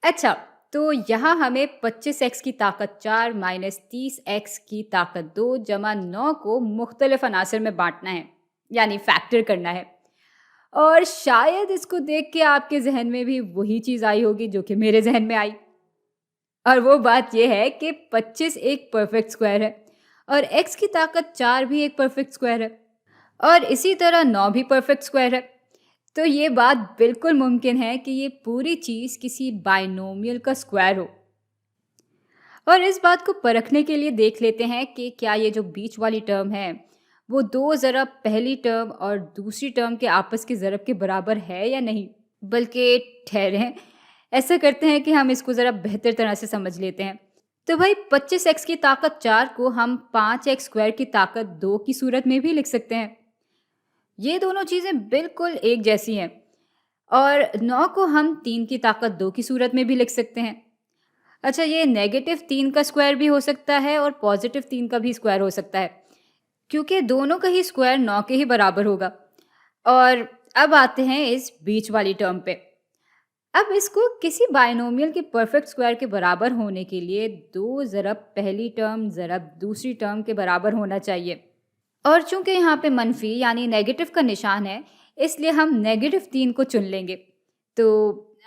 अच्छा, तो यहाँ हमें 25x की ताकत 4 माइनस 30x की ताकत 2 जमा 9 को मुख्तलिफ अनासर में बांटना है, यानी फैक्टर करना है। और शायद इसको देख के आपके ज़हन में भी वही चीज़ आई होगी जो कि मेरे ज़हन में आई। और वो बात ये है कि 25 एक परफेक्ट स्क्वायर है और x की ताकत 4 भी एक परफेक्ट स्क्वायर है और इसी तरह 9 भी परफेक्ट स्क्वायर है। तो ये बात बिल्कुल मुमकिन है कि ये पूरी चीज़ किसी बाइनोमियल का स्क्वायर हो। और इस बात को परखने के लिए देख लेते हैं कि क्या ये जो बीच वाली टर्म है, वो 2 ज़रब पहली टर्म और दूसरी टर्म के आपस के ज़रब के बराबर है या नहीं। बल्कि ठहरें, ऐसा करते हैं कि हम इसको ज़रा बेहतर तरह से समझ लेते हैं। तो भाई 25x की ताकत 4 को हम 5x स्क्वायर की ताकत 2 की सूरत में भी लिख सकते हैं। ये दोनों चीज़ें बिल्कुल एक जैसी हैं। और 9 को हम 3 की ताकत 2 की सूरत में भी लिख सकते हैं। अच्छा, ये नेगेटिव 3 का स्क्वायर भी हो सकता है और पॉजिटिव 3 का भी स्क्वायर हो सकता है, क्योंकि दोनों का ही स्क्वायर 9 के ही बराबर होगा। और अब आते हैं इस बीच वाली टर्म पे। अब इसको किसी बाइनोमियल के परफेक्ट स्क्वायर के बराबर होने के लिए 2 ज़रब पहली टर्म ज़रब दूसरी टर्म के बराबर होना चाहिए। और चूंकि यहाँ पे मनफी यानी नेगेटिव का निशान है, इसलिए हम नेगेटिव 3 को चुन लेंगे। तो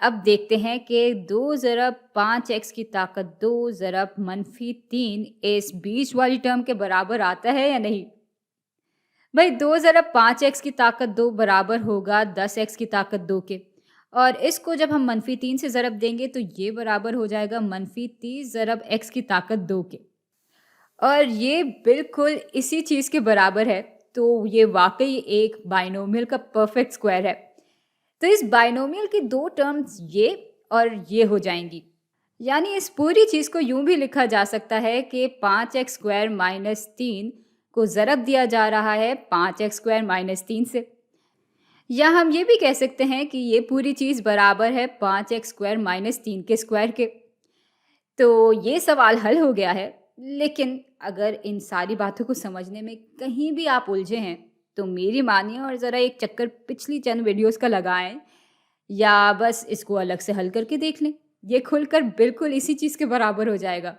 अब देखते हैं कि 2 ज़रब 5x की ताकत 2 ज़रब मनफी 3 इस बीच वाली टर्म के बराबर आता है या नहीं। भाई 2 ज़रब 5x की ताकत 2 बराबर होगा 10x की ताकत 2 के, और इसको जब हम मनफी 3 से ज़रब देंगे तो ये बराबर हो जाएगा मनफी 30 ज़रब x की ताकत 2 के। और ये बिल्कुल इसी चीज़ के बराबर है। तो ये वाकई एक बाइनोमियल का परफेक्ट स्क्वायर है। तो इस बाइनोमियल की 2 टर्म्स ये और ये हो जाएंगी। यानी इस पूरी चीज़ को यूं भी लिखा जा सकता है कि 5x स्क्वायर माइनस 3 को ज़रब दिया जा रहा है 5x स्क्वायर माइनस 3 से। या हम ये भी कह सकते हैं कि ये पूरी चीज़ बराबर है 5x स्क्वायर माइनस 3 के स्क्वायर के। तो ये सवाल हल हो गया है। लेकिन अगर इन सारी बातों को समझने में कहीं भी आप उलझे हैं, तो मेरी मानिए और ज़रा एक चक्कर पिछली चंद वीडियोस का लगाएं, या बस इसको अलग से हल करके देख लें। ये खुलकर बिल्कुल इसी चीज़ के बराबर हो जाएगा।